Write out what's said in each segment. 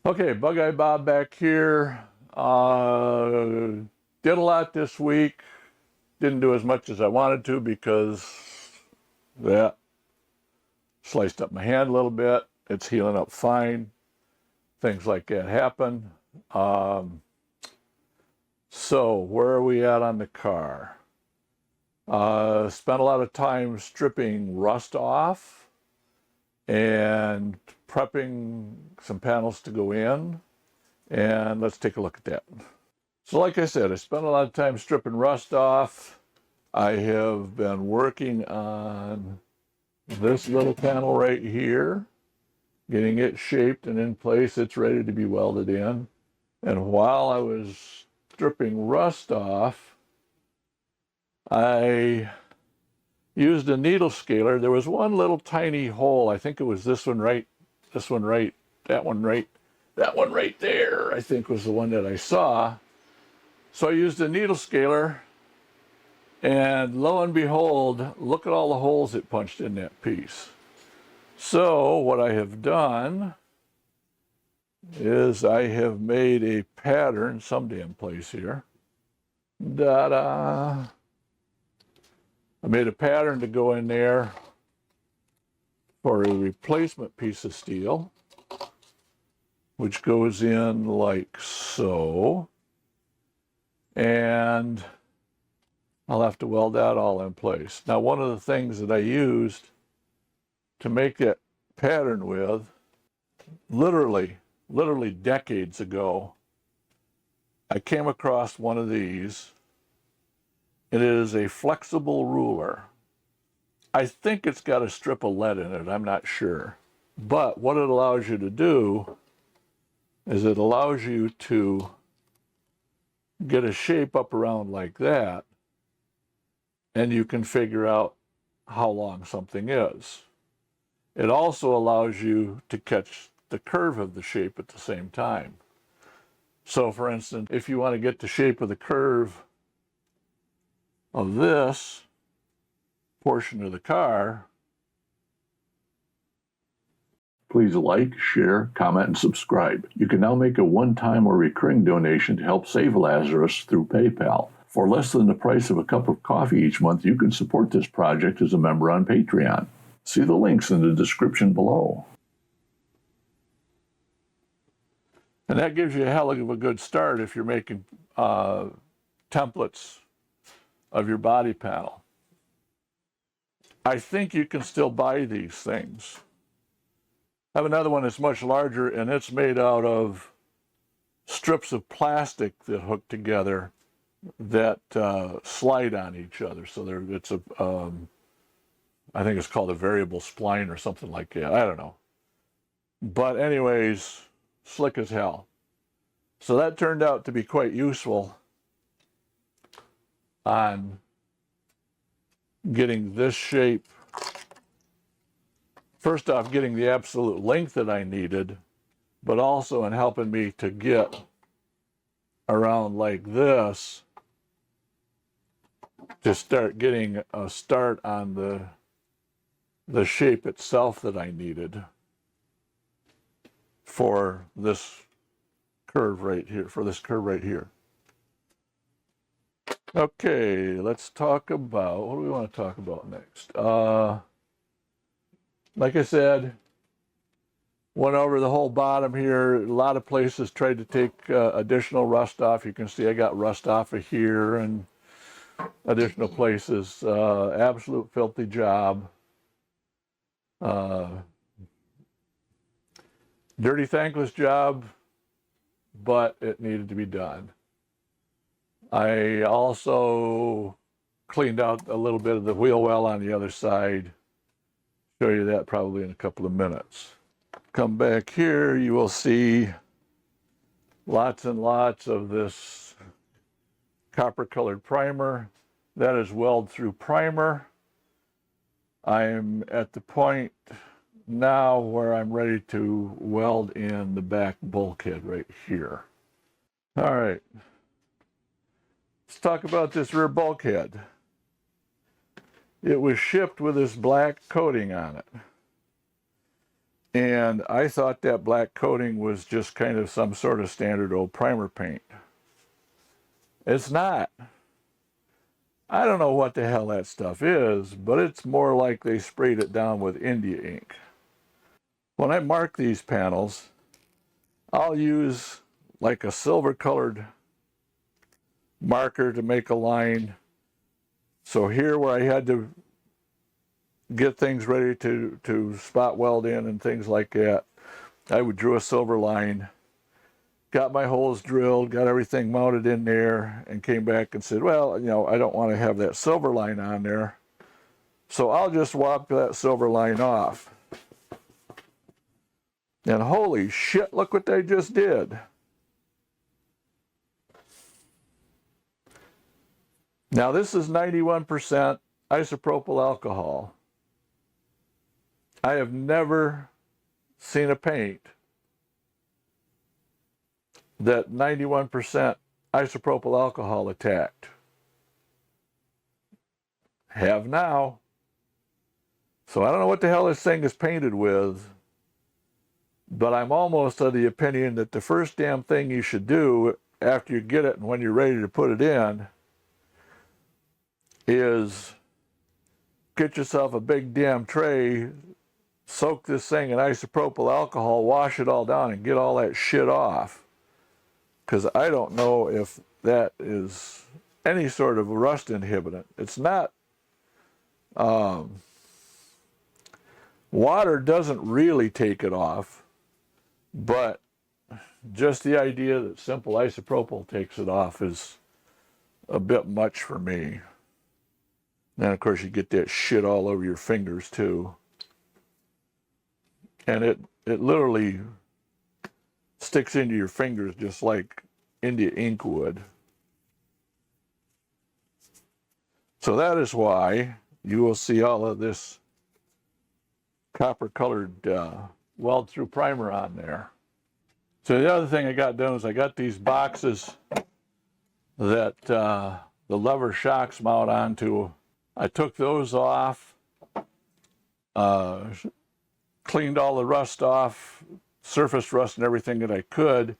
Okay, BugeyeBob back here. Did a lot this week. Didn't do as much as I wanted to because that sliced up my hand a little bit. It's healing up fine. Things like that happen. So where are we at on the car? Spent a lot of time stripping rust off and prepping some panels to go in. And let's take a look at that. So like I said, I spent a lot of time stripping rust off. I have been working on this little panel right here, getting it shaped and in place. It's ready to be welded in. And while I was stripping rust off, I used a needle scaler. There was one little tiny hole. I think it was this one right, that one right, that one right there, I think was the one that I saw. So I used a needle scaler, and lo and behold, look at all the holes it punched in that piece. So what I have done is I have made a pattern some damn place here. Da-da! I made a pattern to go in there for a replacement piece of steel, which goes in like so. And I'll have to weld that all in place. Now, one of the things that I used to make that pattern with, literally decades ago, I came across one of these. It is a flexible ruler. I think it's got a strip of lead in it, I'm not sure. But what it allows you to do is it allows you to get a shape up around like that, and you can figure out how long something is. It also allows you to catch the curve of the shape at the same time. So for instance, if you want to get the shape of the curve of this portion of the car, please like, share, comment, and subscribe. You can now make a one-time or recurring donation to help save Lazarus through PayPal. For less than the price of a cup of coffee each month, you can support this project as a member on Patreon. See the links in the description below. And that gives you a hell of a good start if you're making templates of your body panel. I think you can still buy these things. I have another one that's much larger, and it's made out of strips of plastic that hook together that slide on each other. So it's a, I think it's called a variable spline or something like that. I don't know. But anyways, slick as hell. So that turned out to be quite useful on getting this shape. First off, getting the absolute length that I needed, but also in helping me to get around like this to start getting a start on the shape itself that I needed for this curve right here, Okay, let's talk about, what do we want to talk about next? Like I said, went over the whole bottom here. A lot of places tried to take additional rust off. You can see I got rust off of here and additional places. Absolute filthy job. Dirty, thankless job, but it needed to be done. I also cleaned out a little bit of the wheel well on the other side. Show you that probably in a couple of minutes. Come back here, you will see lots and lots of this copper colored primer. That is weld through primer. I'm at the point now where I'm ready to weld in the back bulkhead right here. All right, let's talk about this rear bulkhead. It was shipped with this black coating on it. And I thought that black coating was just kind of some sort of standard old primer paint. It's not. I don't know what the hell that stuff is, but it's more like they sprayed it down with India ink. When I mark these panels, I'll use like a silver colored marker to make a line. So here where I had to get things ready to spot weld in and things like that, I would draw a silver line, got my holes drilled, got everything mounted in there, and came back and said, well, you know, I don't want to have that silver line on there, so I'll just wipe that silver line off. And holy shit, look what they just did. Now this is 91% isopropyl alcohol. I have never seen a paint that 91% isopropyl alcohol attacked. Have now. So I don't know what the hell this thing is painted with, but I'm almost of the opinion that the first damn thing you should do after you get it and when you're ready to put it in is get yourself a big damn tray, soak this thing in isopropyl alcohol, wash it all down and get all that shit off. Because I don't know if that is any sort of rust inhibitant. It's not. Water doesn't really take it off, but just the idea that simple isopropyl takes it off is a bit much for me. Then, of course, you get that shit all over your fingers, too. And it literally sticks into your fingers just like India ink would. So that is why you will see all of this copper-colored weld-through primer on there. So the other thing I got done is I got these boxes that the lever shocks mount onto. I took those off, cleaned all the rust off, surface rust and everything that I could.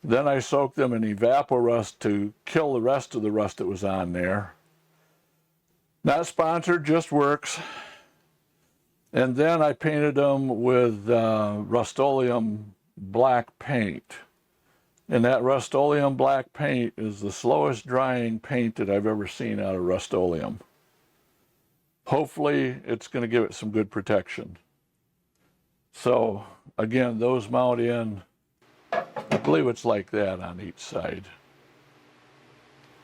Then I soaked them in evaporust to kill the rest of the rust that was on there. Not sponsored, just works. And then I painted them with Rust-Oleum black paint. And that Rust-Oleum black paint is the slowest drying paint that I've ever seen out of Rust-Oleum. Hopefully it's going to give it some good protection. So again, those mount in, I believe it's like that on each side.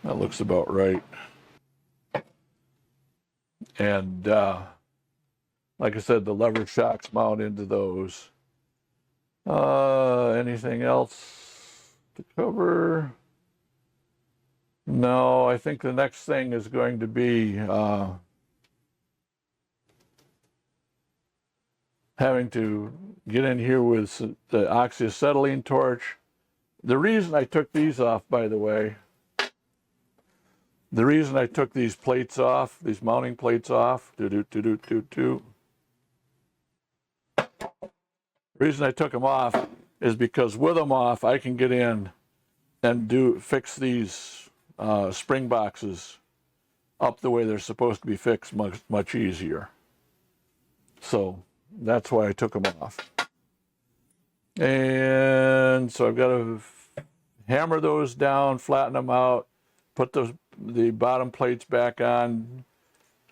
That looks about right. And like I said, the lever shocks mount into those. Anything else to cover? No, I think the next thing is going to be having to get in here with the oxyacetylene torch. The reason I took these off, by the way, the reason I took these plates off, these mounting plates off, the reason I took them off is because with them off, I can get in and fix these spring boxes up the way they're supposed to be fixed much easier. So that's why I took them off. And so I've got to hammer those down, flatten them out, put the bottom plates back on,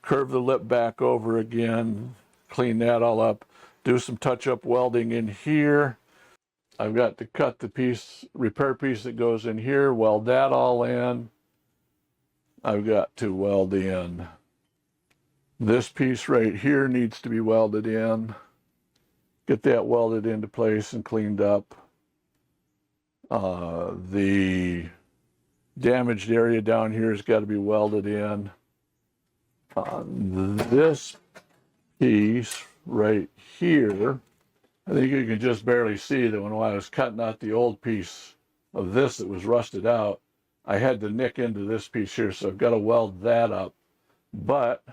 curve the lip back over again, clean that all up, do some touch-up welding in here. I've got to cut the repair piece that goes in here, weld that all in. I've got to weld in. This piece right here needs to be welded in. Get that welded into place and cleaned up. The damaged area down here has got to be welded in. This piece right here, I think you can just barely see that when I was cutting out the old piece of this that was rusted out, I had to nick into this piece here, so I've got to weld that up. But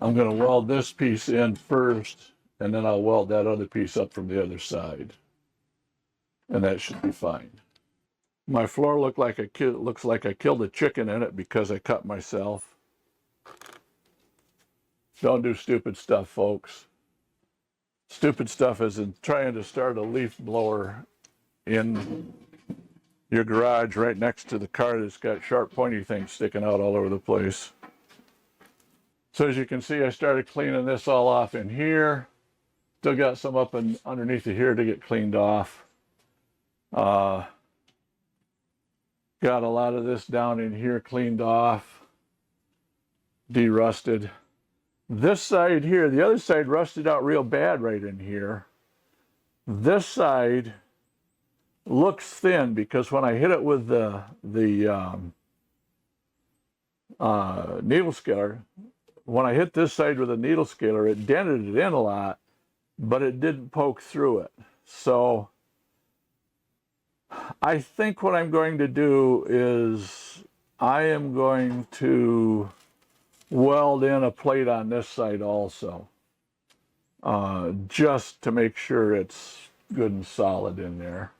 I'm going to weld this piece in first, and then I'll weld that other piece up from the other side. And that should be fine. My floor looks like I killed a chicken in it because I cut myself. Don't do stupid stuff, folks. Stupid stuff is in trying to start a leaf blower in your garage right next to the car that's got sharp pointy things sticking out all over the place. So as you can see, I started cleaning this all off in here. Still got some up and underneath of here to get cleaned off. Got a lot of this down in here cleaned off, de-rusted. This side here, the other side rusted out real bad right in here. This side looks thin because when I hit it with the needle scaler, when I hit this side with a needle scaler, it dented it in a lot, but it didn't poke through it. So I think what I'm going to do is I am going to weld in a plate on this side also, just to make sure it's good and solid in there.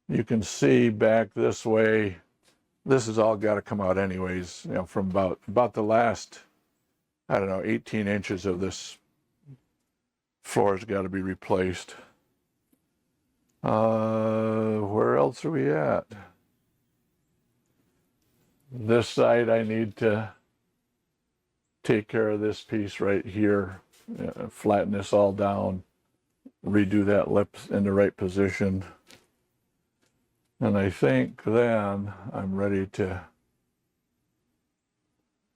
You can see back this way, this has all got to come out anyways, you know, from about the last, I don't know, 18 inches of this floor's got to be replaced. Where else are we at? This side, I need to take care of this piece right here, flatten this all down, redo that lip in the right position. And I think then I'm ready to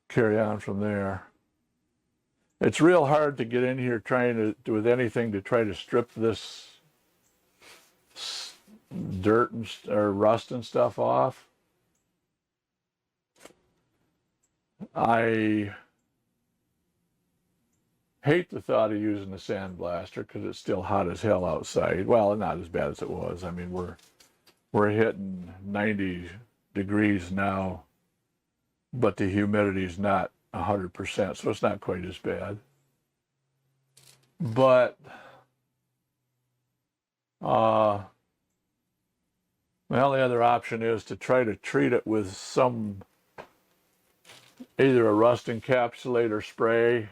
carry on from there. It's real hard to get in here trying to do with anything to try to strip this dirt and or rust and stuff off. I hate the thought of using a sandblaster because it's still hot as hell outside. Well, not as bad as it was. I mean, we're hitting 90 degrees now, but the humidity is not 100%, so it's not quite as bad. But well, the other option is to try to treat it with some, either a rust encapsulator spray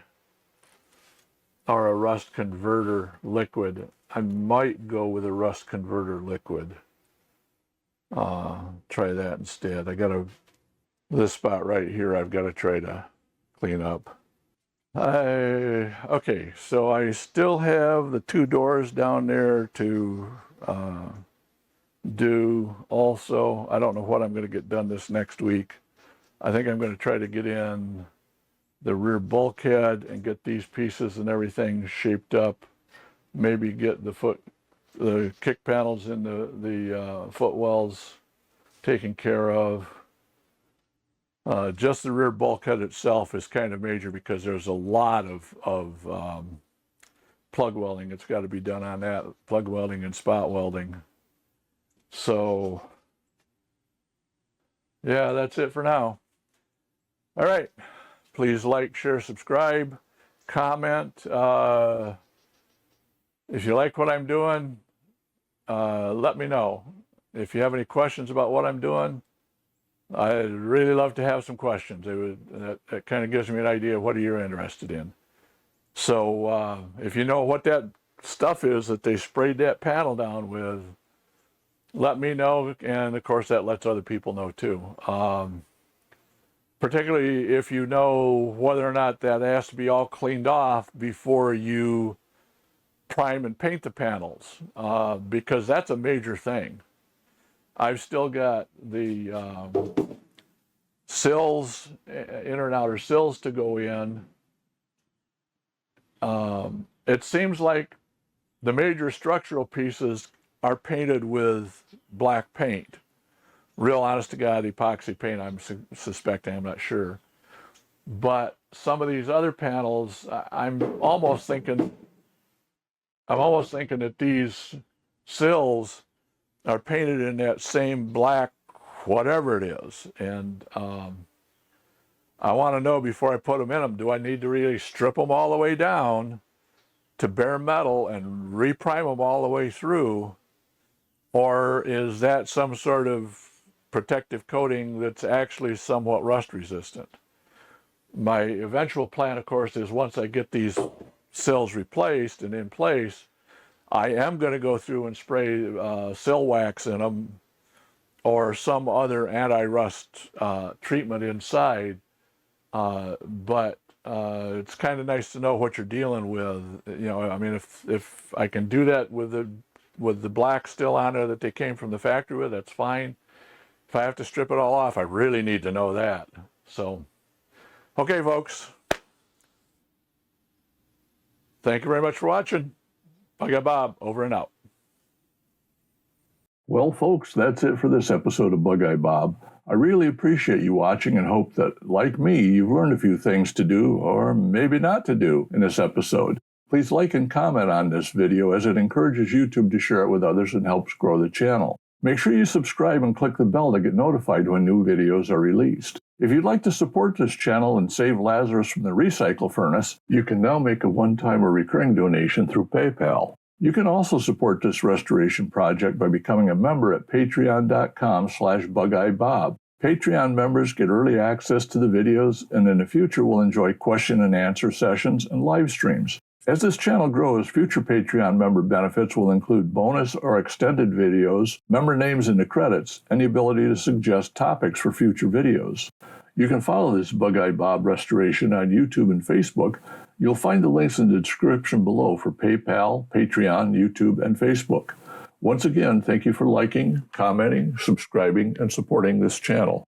or a rust converter liquid. I might go with a rust converter liquid. Try that instead. This spot right here I've got to try to clean up. Okay, so I still have the two doors down there to do also. I don't know what I'm going to get done this next week. I think I'm going to try to get in the rear bulkhead and get these pieces and everything shaped up. Maybe get the kick panels and the footwells taken care of. Just the rear bulkhead itself is kind of major because there's a lot of plug welding that's got to be done on that, plug welding and spot welding. So, yeah, that's it for now. All right. Please like, share, subscribe, comment. If you like what I'm doing, let me know. If you have any questions about what I'm doing, I'd really love to have some questions. That kind of gives me an idea of what you're interested in. So if you know what that stuff is that they sprayed that panel down with, let me know. And of course, that lets other people know too. Particularly if you know whether or not that has to be all cleaned off before you prime and paint the panels, because that's a major thing. I've still got the sills, inner and outer sills to go in. It seems like the major structural pieces are painted with black paint. Real honest to God epoxy paint, I'm suspecting, I'm not sure. But some of these other panels, I'm almost thinking that these sills are painted in that same black whatever it is. And I want to know before I put them in them, do I need to really strip them all the way down to bare metal and reprime them all the way through? Or is that some sort of protective coating that's actually somewhat rust resistant? My eventual plan, of course, is once I get these sills replaced and in place, I am going to go through and spray sill wax in them or some other anti-rust treatment inside. But it's kind of nice to know what you're dealing with. You know, I mean, if I can do that with the black still on there that they came from the factory with, that's fine. If I have to strip it all off, I really need to know that. So, okay, folks. Thank you very much for watching. BugeyeBob, over and out. Well, folks, that's it for this episode of BugeyeBob. I really appreciate you watching and hope that, like me, you've learned a few things to do, or maybe not to do, in this episode. Please like and comment on this video as it encourages YouTube to share it with others and helps grow the channel. Make sure you subscribe and click the bell to get notified when new videos are released. If you'd like to support this channel and save Lazarus from the recycle furnace, you can now make a one-time or recurring donation through PayPal. You can also support this restoration project by becoming a member at patreon.com/BugeyeBob. Patreon members get early access to the videos and in the future will enjoy question and answer sessions and live streams. As this channel grows, future Patreon member benefits will include bonus or extended videos, member names in the credits, and the ability to suggest topics for future videos. You can follow this BugeyeBob restoration on YouTube and Facebook. You'll find the links in the description below for PayPal, Patreon, YouTube, and Facebook. Once again, thank you for liking, commenting, subscribing, and supporting this channel.